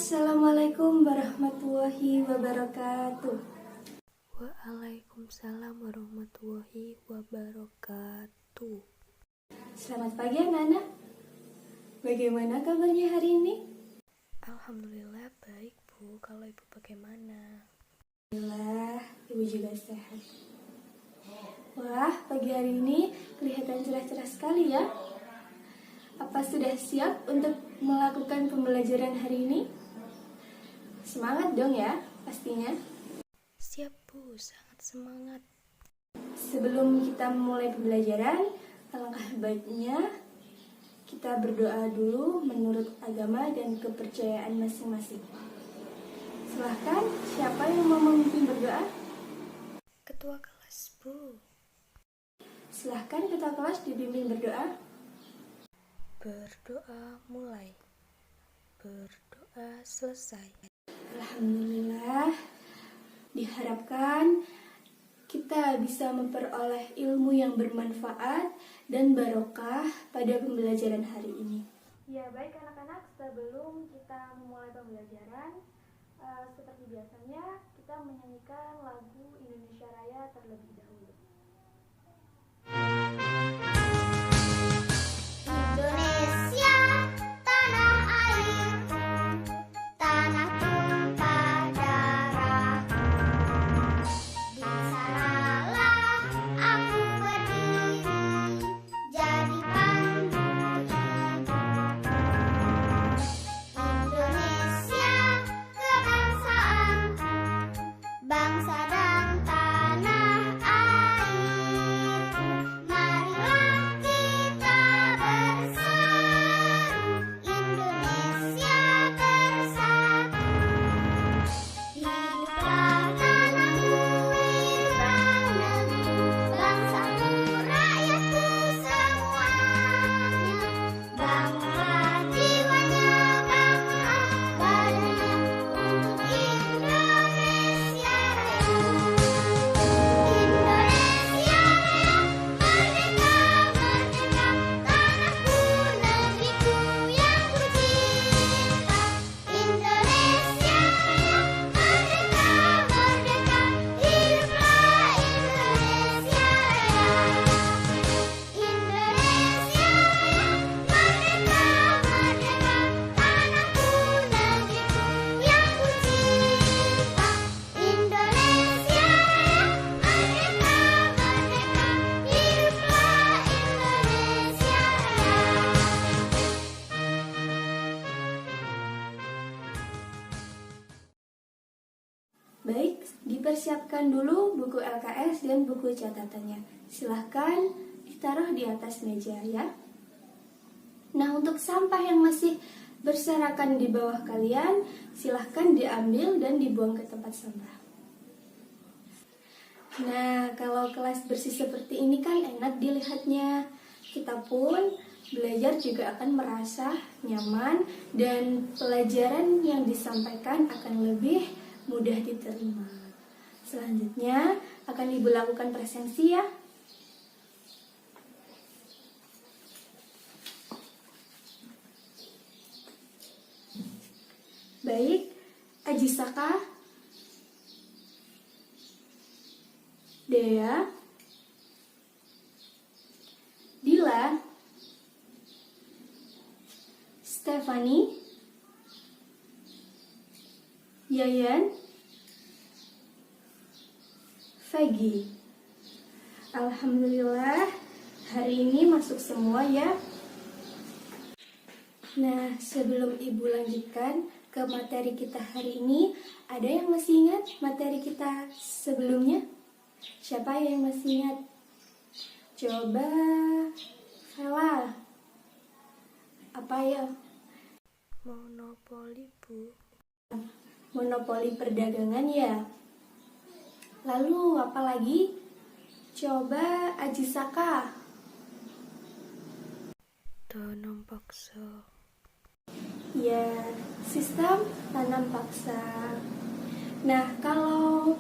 Assalamualaikum warahmatullahi wabarakatuh. Waalaikumsalam warahmatullahi wabarakatuh. Selamat pagi anak-anak. Bagaimana kabarnya hari ini? Alhamdulillah baik Bu. Kalau Ibu bagaimana? Alhamdulillah, Ibu juga sehat. Wah, pagi hari ini kelihatan cerah-cerah sekali ya. Apa sudah siap untuk melakukan pembelajaran hari ini? Semangat dong ya, pastinya. Siap Bu, sangat semangat. Sebelum kita mulai pembelajaran, alangkah baiknya kita berdoa dulu menurut agama dan kepercayaan masing-masing. Silahkan, siapa yang mau memimpin berdoa? Ketua kelas Bu. Silahkan ketua kelas dibimbing berdoa. Berdoa mulai. Berdoa selesai. Alhamdulillah, diharapkan kita bisa memperoleh ilmu yang bermanfaat dan barokah pada pembelajaran hari ini. Ya baik anak-anak, sebelum kita memulai pembelajaran, seperti biasanya kita menyanyikan lagu Indonesia Raya terlebih dahulu. Indonesia, tanah airku, tanah tumpah darahku. Di sanalah aku berdiri, jadi pandu hidupku. Indonesia, kebangsaanku, bangsa dan tanah airku. Marilah kita berseru, Indonesia bersatu. Hiduplah tanahku, hiduplah negeri, bangsaku, rakyatku semuanya. Bangunlah jiwanya, bangunlah badannya untuk Indonesia Raya. Indonesia Raya, merdeka, merdeka, tanahku, negeriku yang ku cinta. Indonesia Raya, merdeka, merdeka, hiduplah Indonesia Raya. Indonesia Raya, merdeka, merdeka, tanahku, negeriku yang ku cinta. Indonesia Raya, merdeka, merdeka, hiduplah Indonesia Raya. Baik, dipersiapkan dulu buku LKS dan buku catatannya. Silahkan ditaruh di atas meja ya. Nah, untuk sampah yang masih berserakan di bawah kalian, silahkan diambil dan dibuang ke tempat sampah. Nah, kalau kelas bersih seperti ini kan enak dilihatnya. Kita pun belajar juga akan merasa nyaman dan pelajaran yang disampaikan akan lebih mudah diterima. Selanjutnya akan Ibu lakukan presensi ya. Baik, Ajisaka, Dea, Dila, Stephanie, Yayan, Fegi. Alhamdulillah, hari ini masuk semua ya. Nah, sebelum Ibu lanjutkan ke materi kita hari ini, ada yang masih ingat materi kita sebelumnya? Siapa yang masih ingat? Coba, Vela. Apa ya? Monopoli Bu. Monopoli perdagangan ya. Lalu apa lagi? Coba Ajisaka. Tanam paksa. Ya, sistem tanam paksa. Nah, kalau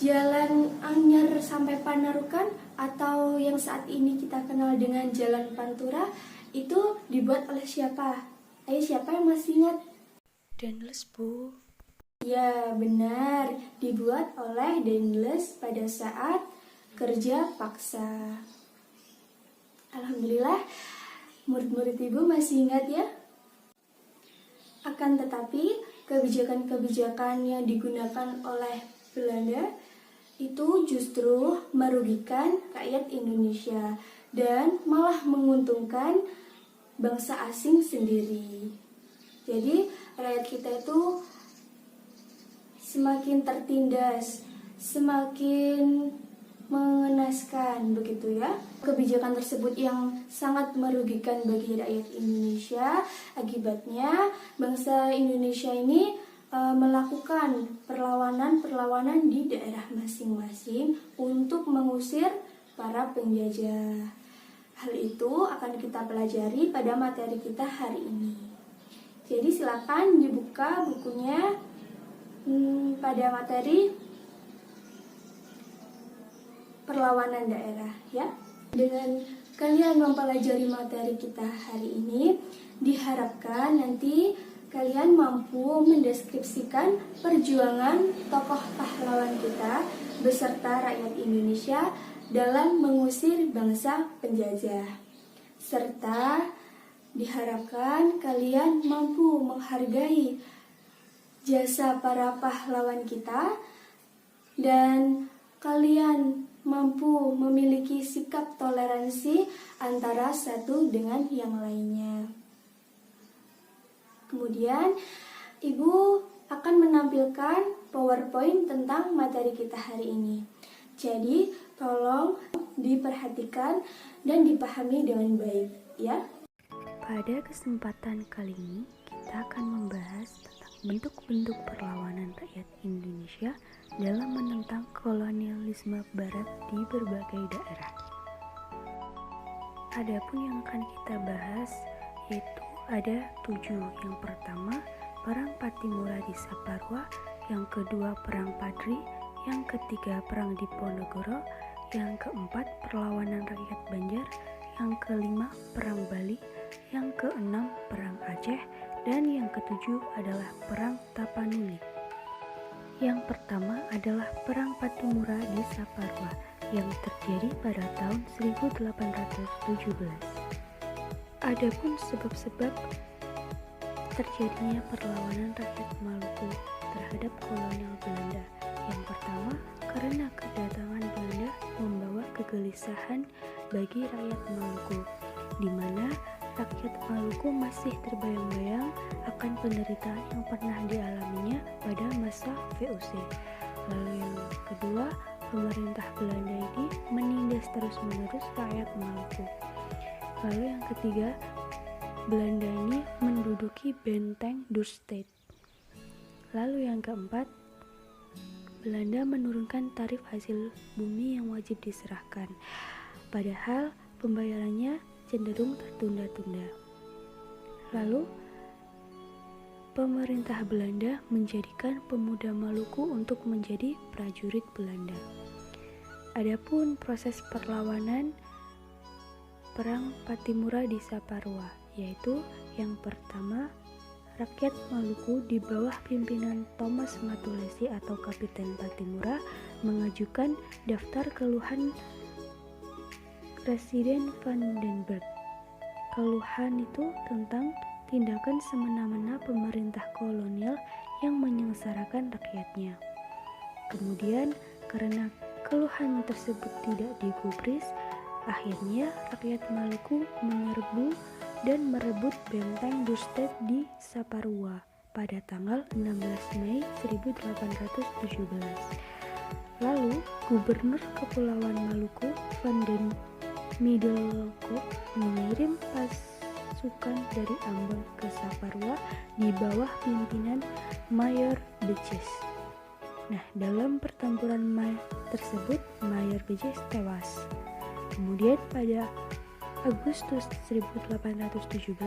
Jalan Anyar sampai Panarukan atau yang saat ini kita kenal dengan Jalan Pantura itu dibuat oleh siapa? Ayo, siapa yang masih ingat? Daunless, Bu. Ya, benar. Dibuat oleh Daunless pada saat kerja paksa. Alhamdulillah, murid-murid Ibu masih ingat ya? Akan tetapi, kebijakan-kebijakan yang digunakan oleh Belanda itu justru merugikan rakyat Indonesia dan malah menguntungkan bangsa asing sendiri. Jadi rakyat kita itu semakin tertindas, semakin mengenaskan begitu ya. Kebijakan tersebut yang sangat merugikan bagi rakyat Indonesia. Akibatnya bangsa Indonesia ini melakukan perlawanan-perlawanan di daerah masing-masing untuk mengusir para penjajah. Hal itu akan kita pelajari pada materi kita hari ini. Jadi silakan dibuka bukunya pada materi perlawanan daerah ya. Dengan kalian mempelajari materi kita hari ini, diharapkan nanti kalian mampu mendeskripsikan perjuangan tokoh pahlawan kita beserta rakyat Indonesia dalam mengusir bangsa penjajah. Serta diharapkan kalian mampu menghargai jasa para pahlawan kita dan kalian mampu memiliki sikap toleransi antara satu dengan yang lainnya. Kemudian, Ibu akan menampilkan PowerPoint tentang materi kita hari ini. Jadi, tolong diperhatikan dan dipahami dengan baik, ya. Pada kesempatan kali ini, kita akan membahas tentang bentuk-bentuk perlawanan rakyat Indonesia dalam menentang kolonialisme Barat di berbagai daerah. Adapun yang akan kita bahas yaitu ada 7. Yang pertama, Perang Pattimura di Saparua. Yang kedua, Perang Padri. Yang ketiga, Perang Diponegoro. Yang keempat, Perlawanan Rakyat Banjar. Yang kelima, Perang Bali. Yang keenam, Perang Aceh. Dan yang ketujuh adalah Perang Tapanuli. Yang pertama adalah Perang Pattimura di Saparua yang terjadi pada tahun 1817. Adapun sebab-sebab terjadinya perlawanan rakyat Maluku terhadap kolonial Belanda. Yang pertama, karena kedatangan Belanda membawa kegelisahan bagi rakyat Maluku, di mana rakyat Maluku masih terbayang-bayang akan penderitaan yang pernah dialaminya pada masa VOC. Lalu yang kedua, pemerintah Belanda ini menindas terus-menerus rakyat Maluku. Lalu yang ketiga, Belanda ini menduduki benteng Dorstad. Lalu yang keempat, Belanda menurunkan tarif hasil bumi yang wajib diserahkan, padahal pembayarannya cenderung tertunda-tunda. Lalu, pemerintah Belanda menjadikan pemuda Maluku untuk menjadi prajurit Belanda. Adapun proses perlawanan Perang Pattimura di Saparua, yaitu yang pertama, rakyat Maluku di bawah pimpinan Thomas Matulesi atau Kapiten Pattimura mengajukan daftar keluhan Presiden Van den Berg. Keluhan itu tentang tindakan semena-mena pemerintah kolonial yang menyengsarakan rakyatnya. Kemudian, karena keluhan tersebut tidak digubris, akhirnya rakyat Maluku menyerbu dan merebut benteng Dorstad di Saparua pada tanggal 16 Mei 1817. Lalu, Gubernur Kepulauan Maluku Van den Middelkoop mengirim pasukan dari Ambon ke Saparua di bawah pimpinan Mayor Bejes. Nah, dalam pertempuran tersebut, Mayor Bejes tewas. Kemudian pada Agustus 1817,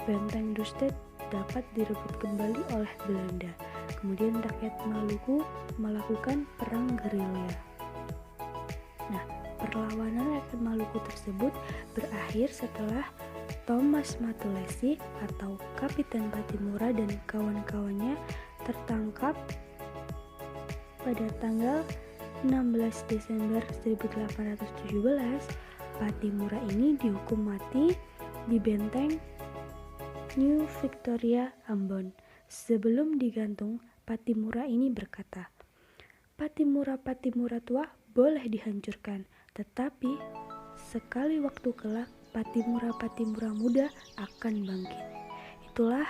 benteng Dorstad dapat direbut kembali oleh Belanda. Kemudian rakyat Maluku melakukan perang gerilya. Nah, perlawanan rakyat Maluku tersebut berakhir setelah Thomas Matulesi atau Kapitan Pattimura dan kawan-kawannya tertangkap pada tanggal 16 Desember 1817. Pattimura ini dihukum mati di benteng New Victoria, Ambon. Sebelum digantung, Pattimura ini berkata, "Pattimura tua boleh dihancurkan, tetapi sekali waktu kelak Pattimura muda akan bangkit." Itulah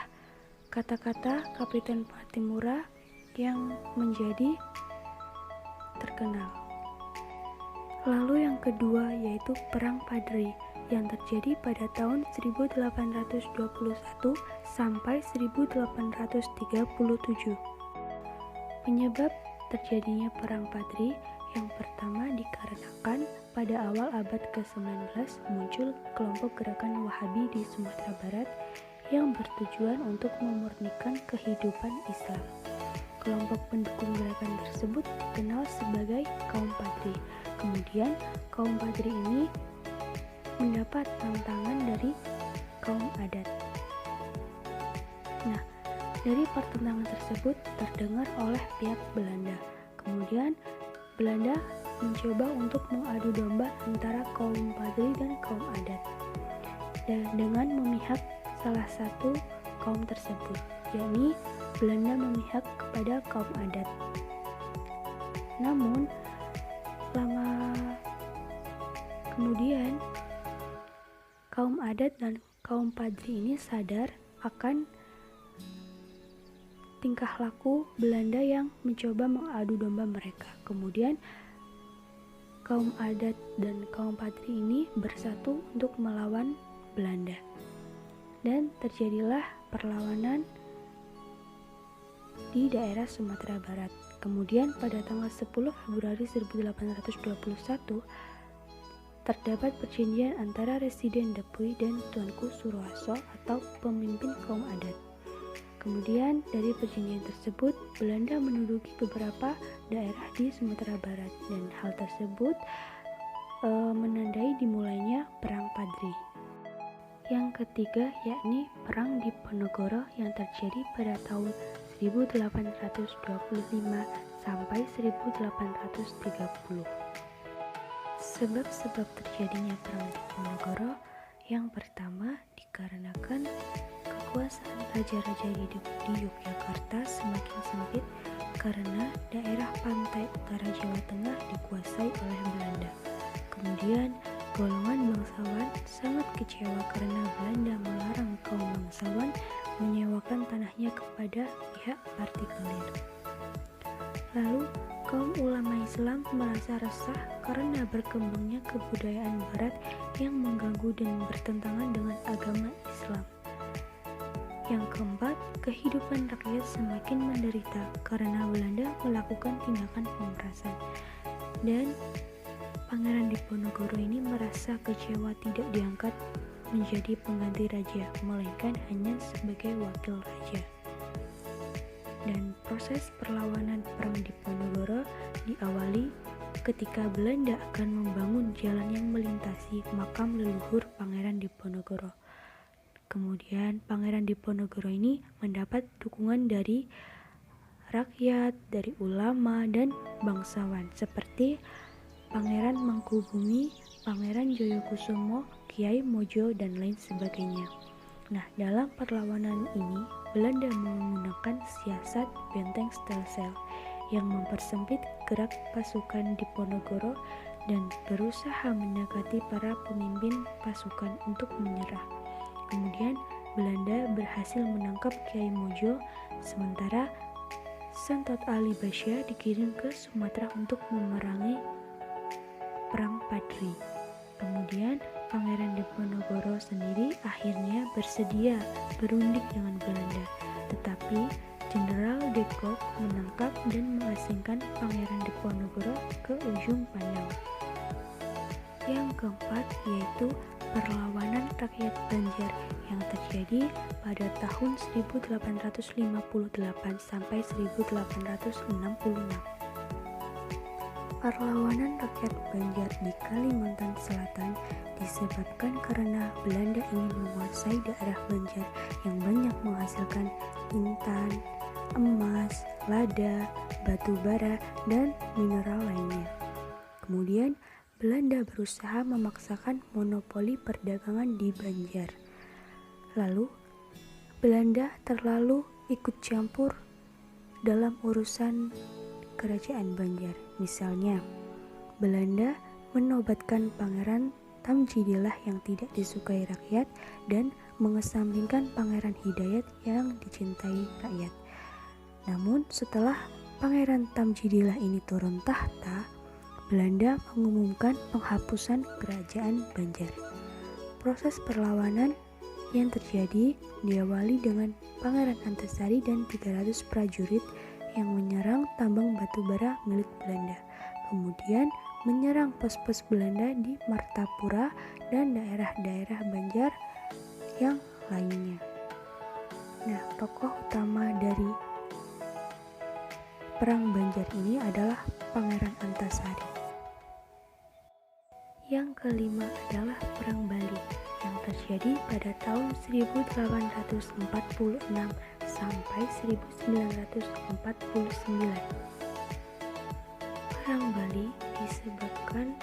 kata-kata Kapitan Pattimura yang menjadi terkenal. Lalu yang kedua yaitu Perang Padri yang terjadi pada tahun 1821 sampai 1837. Penyebab terjadinya Perang Padri yang pertama dikarenakan pada awal abad ke-19 muncul kelompok gerakan Wahabi di Sumatera Barat yang bertujuan untuk memurnikan kehidupan Islam. Kelompok pendukung gerakan tersebut dikenal sebagai kaum Padri. Kemudian kaum Padri ini mendapat tantangan dari kaum adat. Nah, dari pertentangan tersebut terdengar oleh pihak Belanda. Kemudian Belanda mencoba untuk mengadu domba antara kaum Padri dan kaum adat, dan dengan memihak salah satu kaum tersebut, yakni Belanda memihak kepada kaum adat. Namun lama kemudian kaum adat dan kaum Padri ini sadar akan tingkah laku Belanda yang mencoba mengadu domba mereka. Kemudian kaum adat dan kaum Padri ini bersatu untuk melawan Belanda. Dan terjadilah perlawanan di daerah Sumatera Barat. Kemudian pada tanggal 10 Februari 1821 terdapat perjanjian antara Residen Depuy dan Tuanku Suroaso atau pemimpin kaum adat. Kemudian dari perjanjian tersebut Belanda menduduki beberapa daerah di Sumatera Barat, dan hal tersebut menandai dimulainya Perang Padri. Yang ketiga yakni Perang Diponegoro yang terjadi pada tahun 1825 sampai 1830. Sebab-sebab terjadinya Perang Diponegoro yang pertama dikarenakan kekuasaan raja-raja di Yogyakarta semakin sempit karena daerah pantai utara Jawa Tengah dikuasai oleh Belanda. Kemudian golongan bangsawan sangat kecewa karena Belanda melarang kaum bangsawan menyewakan tanahnya kepada pihak partikulir. Lalu kaum ulama Islam merasa resah karena berkembangnya kebudayaan Barat yang mengganggu dan bertentangan dengan agama Islam. Yang keempat, kehidupan rakyat semakin menderita karena Belanda melakukan tindakan pemerasan. Dan Pangeran Diponegoro ini merasa kecewa tidak diangkat menjadi pengganti raja, melainkan hanya sebagai wakil raja. Dan proses perlawanan Perang Diponegoro diawali ketika Belanda akan membangun jalan yang melintasi makam leluhur Pangeran Diponegoro. Kemudian Pangeran Diponegoro ini mendapat dukungan dari rakyat, dari ulama dan bangsawan seperti Pangeran Mangkubumi, Pangeran Joyokusumo, Kiai Mojo, dan lain sebagainya. Nah, dalam perlawanan ini Belanda menggunakan siasat benteng Stelsel yang mempersempit gerak pasukan Diponegoro dan berusaha mendekati para pemimpin pasukan untuk menyerah. Kemudian Belanda berhasil menangkap Kiai Mojo, sementara Santot Ali Basya dikirim ke Sumatera untuk memerangi Perang Padri. Kemudian Pangeran Diponegoro sendiri akhirnya bersedia berunding dengan Belanda, tetapi Jenderal de Kock menangkap dan mengasingkan Pangeran Diponegoro ke ujung pandang. Yang keempat yaitu perlawanan rakyat Banjar yang terjadi pada tahun 1858 sampai 1866. Perlawanan rakyat Banjar di Kalimantan Selatan disebabkan karena Belanda ingin menguasai daerah Banjar yang banyak menghasilkan intan, emas, lada, batu bara, dan mineral lainnya. Kemudian, Belanda berusaha memaksakan monopoli perdagangan di Banjar. Lalu, Belanda terlalu ikut campur dalam urusan kerajaan Banjar. Misalnya, Belanda menobatkan Pangeran Tamjidillah yang tidak disukai rakyat dan mengesampingkan Pangeran Hidayat yang dicintai rakyat. Namun setelah Pangeran Tamjidillah ini turun tahta, Belanda mengumumkan penghapusan kerajaan Banjar. Proses perlawanan yang terjadi diawali dengan Pangeran Antasari dan 300 prajurit yang menyerang tambang batu bara milik Belanda, kemudian menyerang pos-pos Belanda di Martapura dan daerah-daerah Banjar yang lainnya. Nah, tokoh utama dari perang Banjar ini adalah Pangeran Antasari. Yang kelima adalah Perang Bali yang terjadi pada tahun 1846 sampai 1949. Perang Bali disebabkan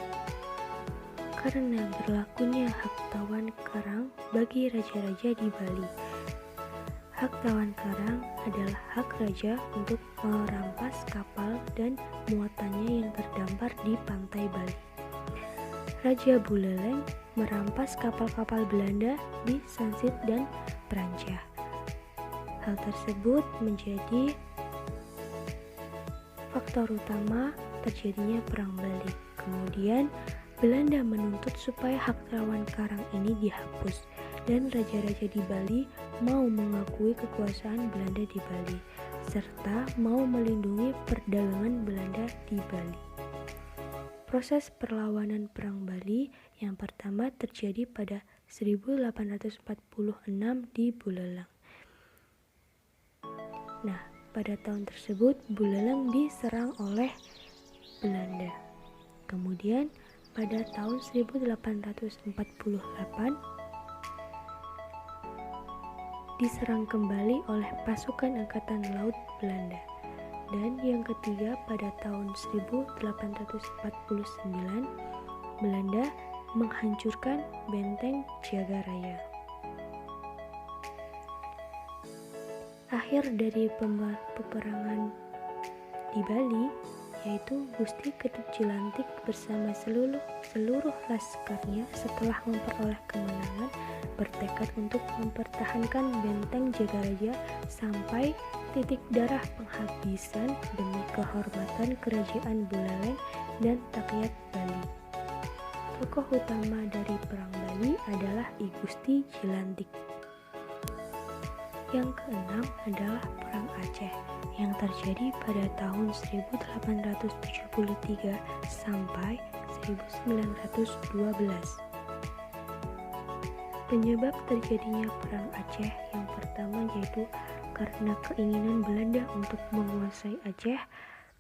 karena berlakunya hak tawan karang bagi raja-raja di Bali. Hak tawan karang adalah hak raja untuk merampas kapal dan muatannya yang terdampar di pantai Bali. Raja Buleleng merampas kapal-kapal Belanda di Sansit dan Prancah. Hal tersebut menjadi faktor utama terjadinya Perang Bali. Kemudian Belanda menuntut supaya hak tawan karang ini dihapus dan raja-raja di Bali mau mengakui kekuasaan Belanda di Bali serta mau melindungi perdagangan Belanda di Bali. Proses perlawanan Perang Bali yang pertama terjadi pada 1846 di Buleleng. Nah, pada tahun tersebut Buleleng diserang oleh Belanda. Kemudian pada tahun 1848 diserang kembali oleh pasukan Angkatan Laut Belanda. Dan yang ketiga pada tahun 1849 Belanda menghancurkan benteng Jagaraya. Akhir dari peperangan di Bali yaitu Gusti Ketut Jilantik bersama seluruh laskarnya setelah memperoleh kemenangan bertekad untuk mempertahankan benteng Jagaraja sampai titik darah penghabisan demi kehormatan kerajaan Buleleng dan rakyat Bali. Tokoh utama dari Perang Bali adalah I Gusti Jilantik. Yang keenam adalah Perang Aceh yang terjadi pada tahun 1873 sampai 1912. Penyebab terjadinya Perang Aceh yang pertama yaitu karena keinginan Belanda untuk menguasai Aceh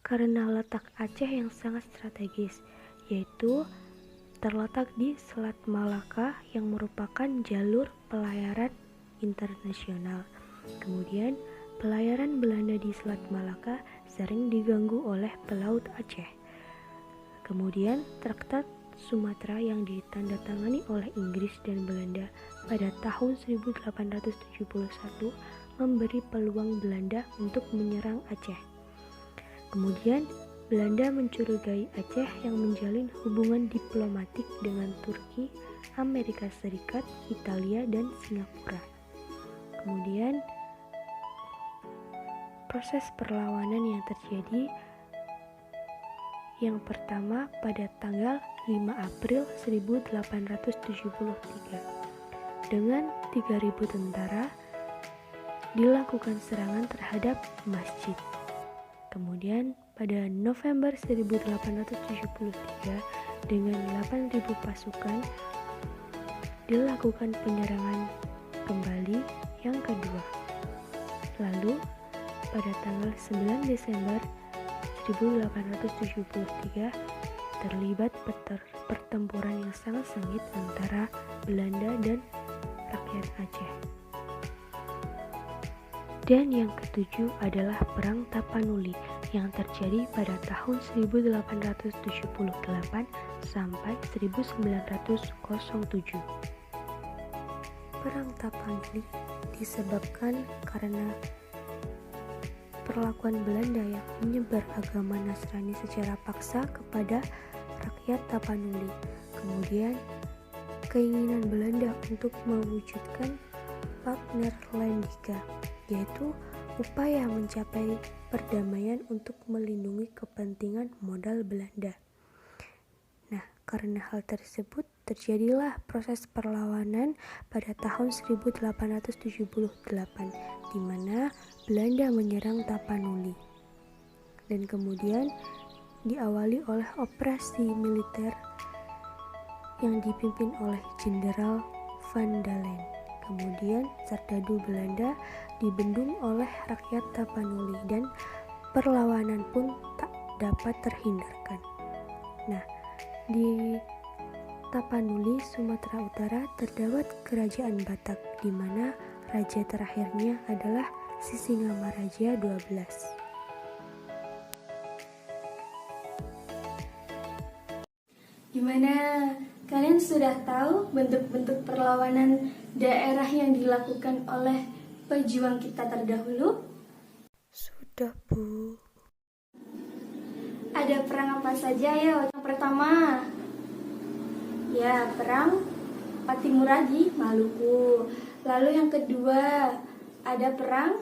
karena letak Aceh yang sangat strategis, yaitu terletak di Selat Malaka yang merupakan jalur pelayaran internasional. Kemudian, pelayaran Belanda di Selat Malaka sering diganggu oleh pelaut Aceh. Kemudian, Traktat Sumatera yang ditandatangani oleh Inggris dan Belanda pada tahun 1871 memberi peluang Belanda untuk menyerang Aceh. Kemudian, Belanda mencurigai Aceh yang menjalin hubungan diplomatik dengan Turki, Amerika Serikat, Italia, dan Singapura. Kemudian, proses perlawanan yang terjadi yang pertama pada tanggal 5 April 1873. Dengan 3.000 tentara dilakukan serangan terhadap masjid. Kemudian pada November 1873 dengan 8.000 pasukan dilakukan penyerangan kembali yang kedua. Lalu pada tanggal 9 Desember 1873 terlibat pertempuran yang sangat sengit antara Belanda dan rakyat Aceh. Dan yang ketujuh adalah Perang Tapanuli yang terjadi pada tahun 1878 sampai 1907. Perang Tapanuli disebabkan karena perlakuan Belanda yang menyebar agama Nasrani secara paksa kepada rakyat Tapanuli. Kemudian, keinginan Belanda untuk mewujudkan Pak Neerlandica, yaitu upaya mencapai perdamaian untuk melindungi kepentingan modal Belanda. Nah, karena hal tersebut terjadilah proses perlawanan pada tahun 1878 di mana Belanda menyerang Tapanuli. Dan kemudian diawali oleh operasi militer yang dipimpin oleh Jenderal Van Dalen. Kemudian serdadu Belanda dibendung oleh rakyat Tapanuli dan perlawanan pun tak dapat terhindarkan. Nah, di Tapanuli, Sumatera Utara terdapat Kerajaan Batak, di mana raja terakhirnya adalah Sisingamaraja XII. Gimana? Kalian sudah tahu bentuk-bentuk perlawanan daerah yang dilakukan oleh pejuang kita terdahulu? Sudah, Bu. Ada perang apa saja ya? Yang pertama, ya perang Patimura di Maluku. Lalu yang kedua, ada perang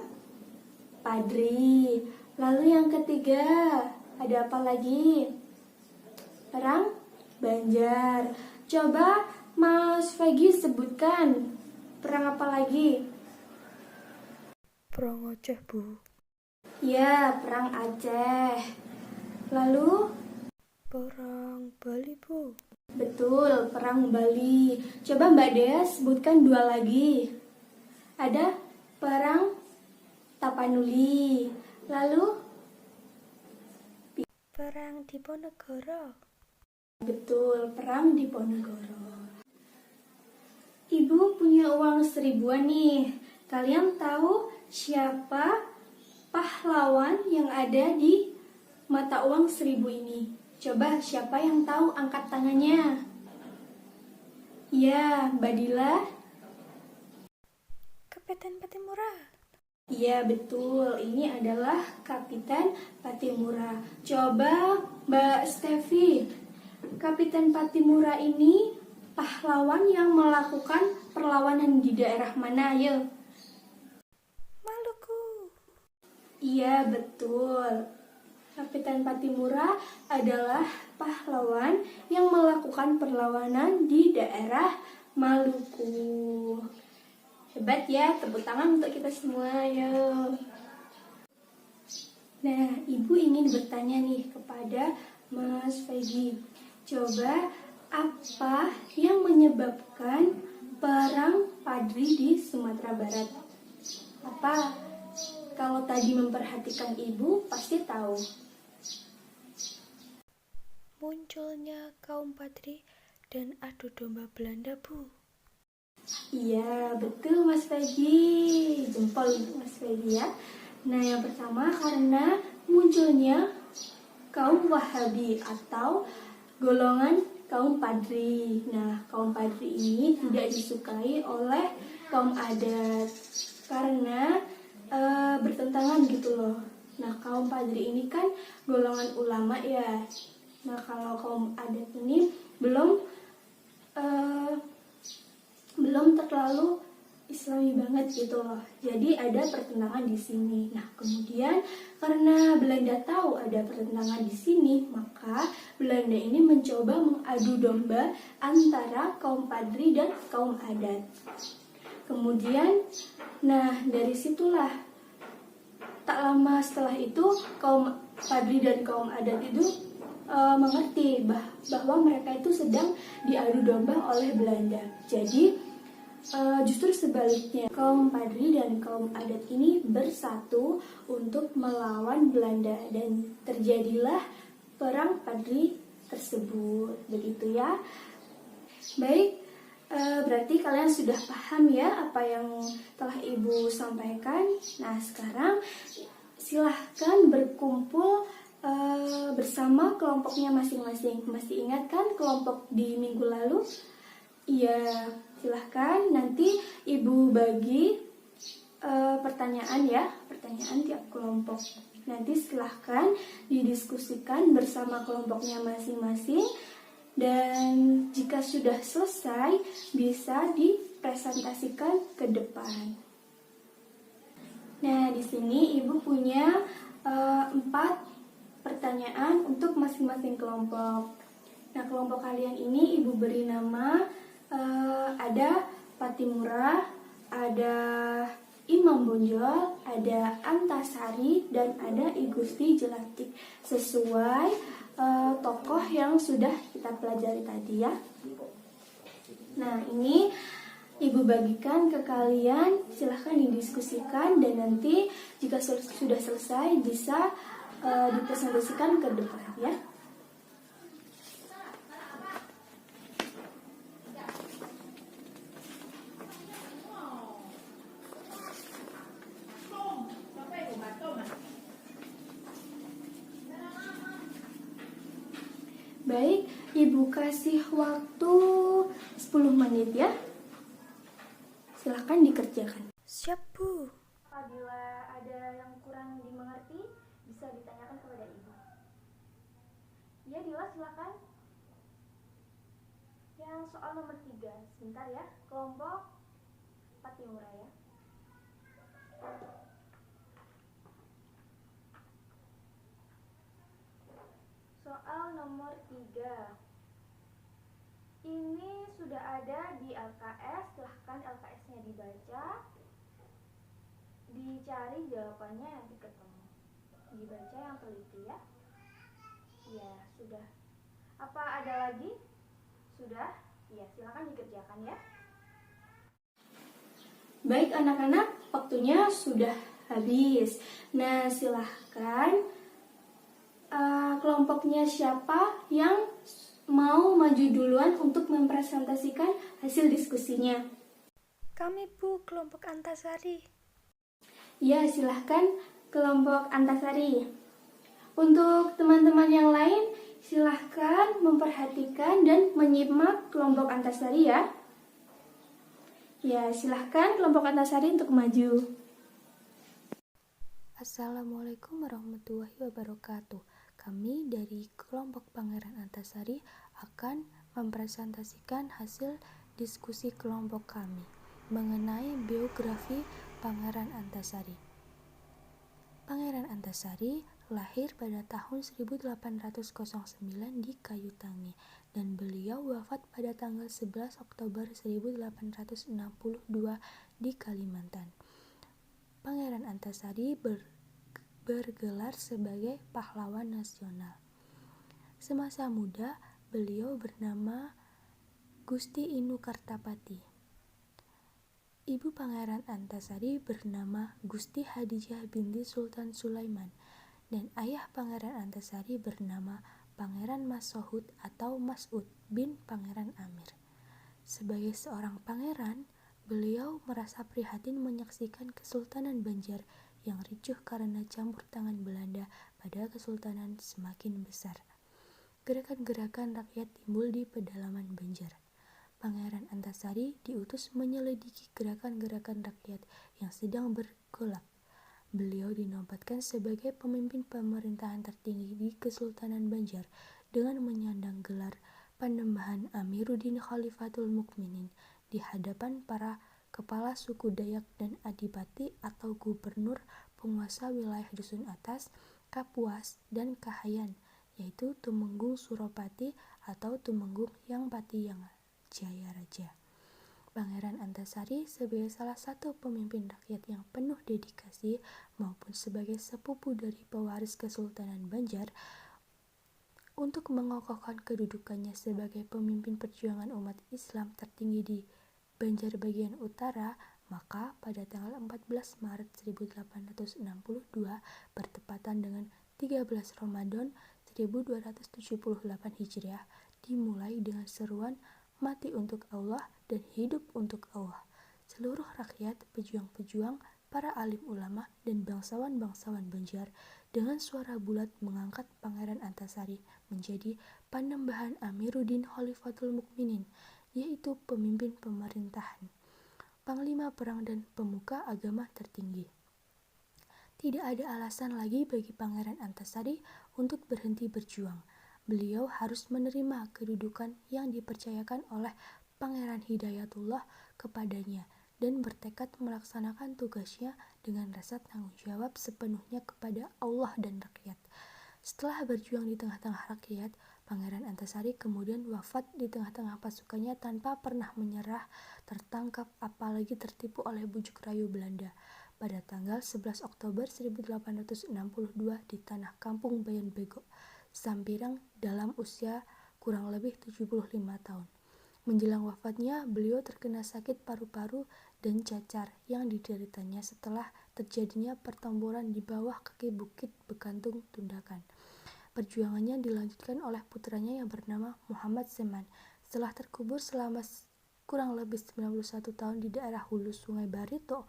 Padri. Lalu yang ketiga, ada apa lagi? Perang Banjar. Coba Mas Fegi sebutkan perang apa lagi? Perang Aceh, Bu. Ya, perang Aceh. Lalu Perang Bali, Bu. betul, perang Bali. Coba Mbak Dea sebutkan dua lagi. Ada perang Tapanuli. Lalu Perang Diponegoro. betul, perang Diponegoro. Ibu punya uang 1000-an nih. Kalian tahu siapa pahlawan yang ada di mata uang 1000 ini? Coba siapa yang tahu angkat tangannya? Ya, Mbak Dila. Kapten Patimura. Iya, betul. Ini adalah Kapitan Patimura. Coba Mbak Stevi. Kapitan Patimura ini pahlawan yang melakukan perlawanan di daerah mana, ayo? Maluku. Iya, betul. Kapitan Patimura adalah pahlawan yang melakukan perlawanan di daerah Maluku. Hebat ya, tepuk tangan untuk kita semua, ayo. Nah, Ibu ingin bertanya nih kepada Mas Fegi. Coba apa yang menyebabkan perang Padri di Sumatera Barat? Apa? Kalau tadi memperhatikan Ibu pasti tahu. Munculnya kaum Padri dan adu domba Belanda, Bu. Iya, betul Mas Fegi. Jempol Mas Fegi ya. Nah, yang pertama karena munculnya kaum Wahabi atau golongan kaum Padri. Nah, kaum Padri ini tidak disukai oleh kaum adat karena bertentangan gitu loh. Nah, kaum Padri ini kan golongan ulama ya. Nah, kalau kaum adat ini belum terlalu Islami banget gitu loh. Jadi ada pertentangan di sini. Nah, kemudian karena Belanda tahu ada pertentangan di sini, maka Belanda ini mencoba mengadu domba antara kaum Padri dan kaum adat. Kemudian, nah dari situlah tak lama setelah itu kaum Padri dan kaum adat itu mengerti bahwa mereka itu sedang diadu domba oleh Belanda. Jadi Justru sebaliknya, kaum Padri dan kaum adat ini bersatu untuk melawan Belanda dan terjadilah perang Padri tersebut. Begitu ya. Baik, berarti kalian sudah paham ya apa yang telah Ibu sampaikan. Nah, sekarang silahkan berkumpul bersama kelompoknya masing-masing. Masih ingat kan kelompok di minggu lalu? Iya, silahkan nanti Ibu bagi pertanyaan ya, pertanyaan tiap kelompok. Nanti silahkan didiskusikan bersama kelompoknya masing-masing. Dan jika sudah selesai, bisa dipresentasikan ke depan. Nah, di sini Ibu punya 4 pertanyaan untuk masing-masing kelompok. Nah, kelompok kalian ini Ibu beri nama, ada Patimura, ada Imam Bonjol, ada Antasari, dan ada I Gusti Jelatik. Sesuai tokoh yang sudah kita pelajari tadi ya. Nah, ini Ibu bagikan ke kalian, silahkan didiskusikan dan nanti jika sudah selesai bisa dipresentasikan ke depan ya. Baik, Ibu kasih waktu 10 menit ya. Silahkan dikerjakan. Siap, Bu. Apabila ada yang kurang dimengerti, bisa ditanyakan kepada Ibu. Ya, Dila, silakan. Yang soal nomor 3, sebentar ya. Kelompok Patimura ya. Soal nomor 3. Ini sudah ada di LKS, silahkan LKS-nya dibaca. Dicari jawabannya nanti ketemu. Dibaca yang teliti ya. Ya, sudah. Apa ada lagi? Sudah? Ya, silakan dikerjakan ya. Baik anak-anak, waktunya sudah habis. Nah, silahkan kelompoknya siapa yang mau maju duluan untuk mempresentasikan hasil diskusinya? Kami, Bu, kelompok Antasari. Ya, silahkan kelompok Antasari. Untuk teman-teman yang lain, silahkan memperhatikan dan menyimak kelompok Antasari ya. Ya, silahkan kelompok Antasari untuk maju. Assalamualaikum warahmatullahi wabarakatuh. Kami dari kelompok Pangeran Antasari akan mempresentasikan hasil diskusi kelompok kami mengenai biografi Pangeran Antasari. Pangeran Antasari lahir pada tahun 1809 di Kayutangi dan beliau wafat pada tanggal 11 Oktober 1862 di Kalimantan. Pangeran Antasari bergelar sebagai pahlawan nasional. Semasa muda, beliau bernama Gusti Inu Kartapati. Ibu Pangeran Antasari bernama Gusti Hadijah binti Sultan Sulaiman dan ayah Pangeran Antasari bernama Pangeran Mas'ud atau Mas'ud bin Pangeran Amir. Sebagai seorang pangeran, beliau merasa prihatin menyaksikan Kesultanan Banjar yang ricuh karena campur tangan Belanda pada kesultanan semakin besar. Gerakan-gerakan rakyat timbul di pedalaman Banjar. Pangeran Antasari diutus menyelidiki gerakan-gerakan rakyat yang sedang bergolak. Beliau dinobatkan sebagai pemimpin pemerintahan tertinggi di Kesultanan Banjar dengan menyandang gelar Panembahan Amiruddin Khalifatul Mukminin di hadapan para kepala suku Dayak dan Adipati atau gubernur penguasa wilayah Dusun Atas, Kapuas, dan Kahayan, yaitu Tumenggung Suropati atau Tumenggung Yang Pati Yang Jaya Raja. Pangeran Antasari sebagai salah satu pemimpin rakyat yang penuh dedikasi maupun sebagai sepupu dari pewaris Kesultanan Banjar untuk mengokohkan kedudukannya sebagai pemimpin perjuangan umat Islam tertinggi di Banjar bagian utara, maka pada tanggal 14 Maret 1862 bertepatan dengan 13 Ramadan 1278 Hijriah dimulai dengan seruan mati untuk Allah dan hidup untuk Allah. Seluruh rakyat, pejuang-pejuang, para alim ulama, dan bangsawan-bangsawan Banjar dengan suara bulat mengangkat Pangeran Antasari menjadi Panembahan Amiruddin Khalifatul Mukminin, yaitu pemimpin pemerintahan, panglima perang dan pemuka agama tertinggi. Tidak ada alasan lagi bagi Pangeran Antasari untuk berhenti berjuang. Beliau harus menerima kedudukan yang dipercayakan oleh Pangeran Hidayatullah kepadanya dan bertekad melaksanakan tugasnya dengan rasa tanggung jawab sepenuhnya kepada Allah dan rakyat. Setelah berjuang di tengah-tengah rakyat, Pangeran Antasari kemudian wafat di tengah-tengah pasukannya tanpa pernah menyerah, tertangkap, apalagi tertipu oleh bujuk rayu Belanda pada tanggal 11 Oktober 1862 di tanah kampung Bayan Bego, Sampirang dalam usia kurang lebih 75 tahun. Menjelang wafatnya, beliau terkena sakit paru-paru dan cacar yang dideritanya setelah terjadinya pertempuran di bawah kaki Bukit Bekantung Tundakan. Perjuangannya dilanjutkan oleh putranya yang bernama Muhammad Seman setelah terkubur selama kurang lebih 91 tahun di daerah hulu Sungai Barito.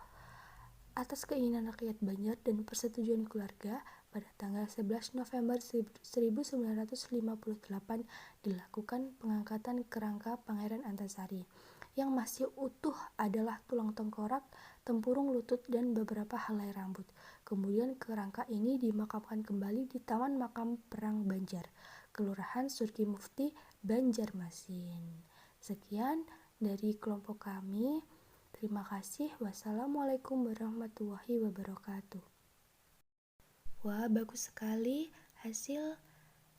Atas keinginan rakyat Banjar dan persetujuan keluarga, pada tanggal 11 November 1958 dilakukan pengangkatan kerangka Pangeran Antasari. Yang masih utuh adalah tulang tengkorak, tempurung lutut, dan beberapa helai rambut. Kemudian kerangka ini dimakamkan kembali di Taman Makam Perang Banjar, Kelurahan Surgi Mufti, Banjarmasin. Sekian dari kelompok kami. Terima kasih. Wassalamualaikum warahmatullahi wabarakatuh. Wah, bagus sekali hasil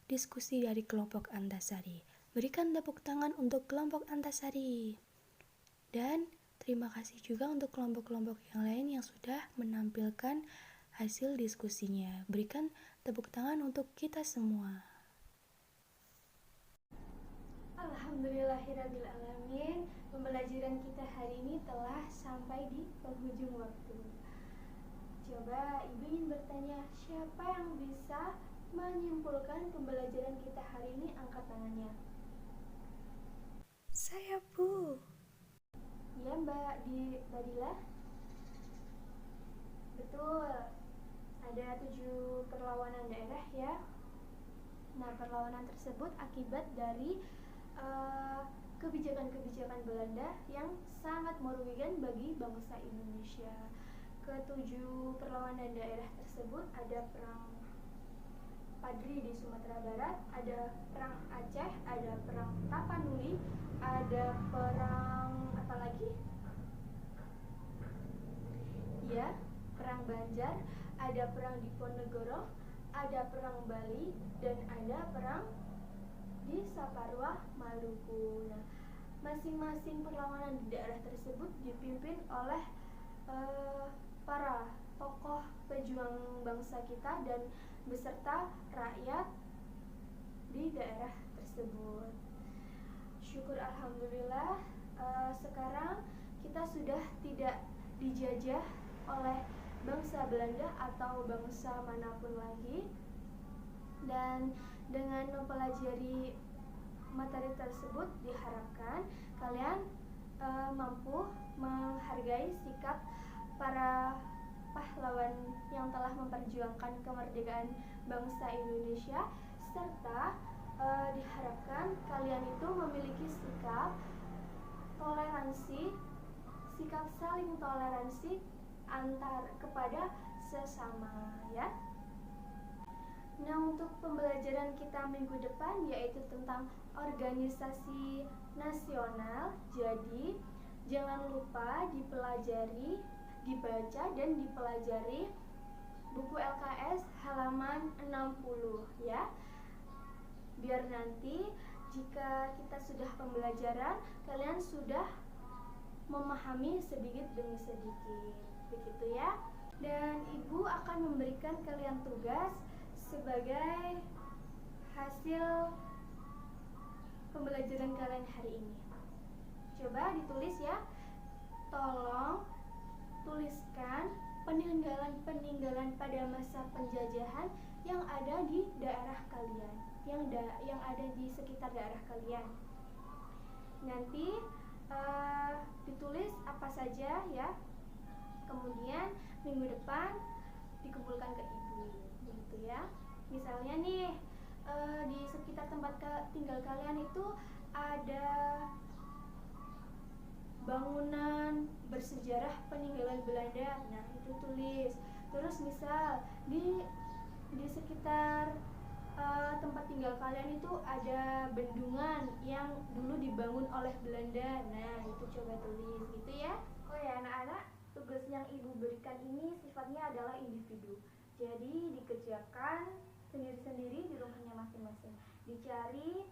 diskusi dari kelompok Antasari. Berikan tepuk tangan untuk kelompok Antasari. Dan terima kasih juga untuk kelompok-kelompok yang lain yang sudah menampilkan hasil diskusinya. Berikan tepuk tangan untuk kita semua. Alhamdulillahirrabbilalamin. Pembelajaran kita hari ini telah sampai di penghujung waktu. Coba Ibu ingin bertanya, siapa yang bisa menyimpulkan pembelajaran kita hari ini? Angkat tangannya. Saya, Bu. Ya, Mbak Badila. Betul. Ada 7 perlawanan daerah ya. Nah, perlawanan tersebut akibat dari kebijakan-kebijakan Belanda yang sangat merugikan bagi bangsa Indonesia. Ketujuh perlawanan daerah tersebut ada perang Padri di Sumatera Barat, ada perang Aceh, ada perang Tapanuli, ada perang apa lagi? Ya, perang Banjar, ada perang Diponegoro, ada perang Bali, dan ada perang di Saparua, Maluku. Nah, masing-masing perlawanan di daerah tersebut dipimpin oleh para tokoh pejuang bangsa kita dan beserta rakyat di daerah tersebut. Syukur alhamdulillah, sekarang kita sudah tidak dijajah oleh bangsa Belanda atau bangsa manapun lagi, dan dengan mempelajari materi tersebut diharapkan kalian mampu menghargai sikap para pahlawan yang telah memperjuangkan kemerdekaan bangsa Indonesia, serta diharapkan kalian itu memiliki sikap toleransi, sikap saling toleransi antar kepada sesama ya. Nah, untuk pembelajaran kita minggu depan yaitu tentang organisasi nasional. Jadi jangan lupa dipelajari, dibaca dan dipelajari buku LKS halaman 60 ya. Biar nanti jika kita sudah pembelajaran, kalian sudah memahami sedikit demi sedikit. Begitu ya. Dan Ibu akan memberikan kalian tugas sebagai hasil pembelajaran kalian hari ini. Coba ditulis ya. tolong tuliskan peninggalan-peninggalan pada masa penjajahan yang ada di daerah kalian, yang ada di sekitar daerah kalian. Nanti ditulis apa saja ya. Kemudian minggu depan dikumpulkan ke ibu, begitu ya. Misalnya nih di sekitar tempat tinggal kalian itu ada bangunan bersejarah peninggalan Belanda. Nah, itu tulis. Terus misal di sekitar tempat tinggal kalian itu ada bendungan yang dulu dibangun oleh Belanda. Nah, itu coba tulis gitu ya. Oh ya, anak-anak, tugas yang ibu berikan ini sifatnya adalah individu. Jadi dikerjakan sendiri-sendiri di rumahnya masing-masing. Dicari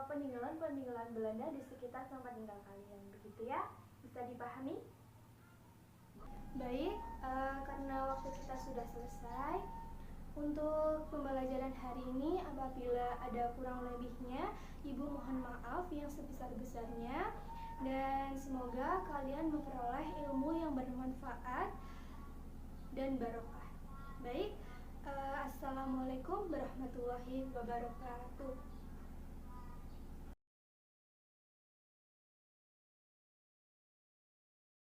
peninggalan-peninggalan Belanda di sekitar tempat tinggal kalian, begitu ya. Bisa dipahami? Baik, karena waktu kita sudah selesai, untuk pembelajaran hari ini apabila ada kurang lebihnya, ibu mohon maaf yang sebesar-besarnya, dan semoga kalian memperoleh ilmu yang bermanfaat dan barokah. Baik, assalamualaikum warahmatullahi wabarakatuh.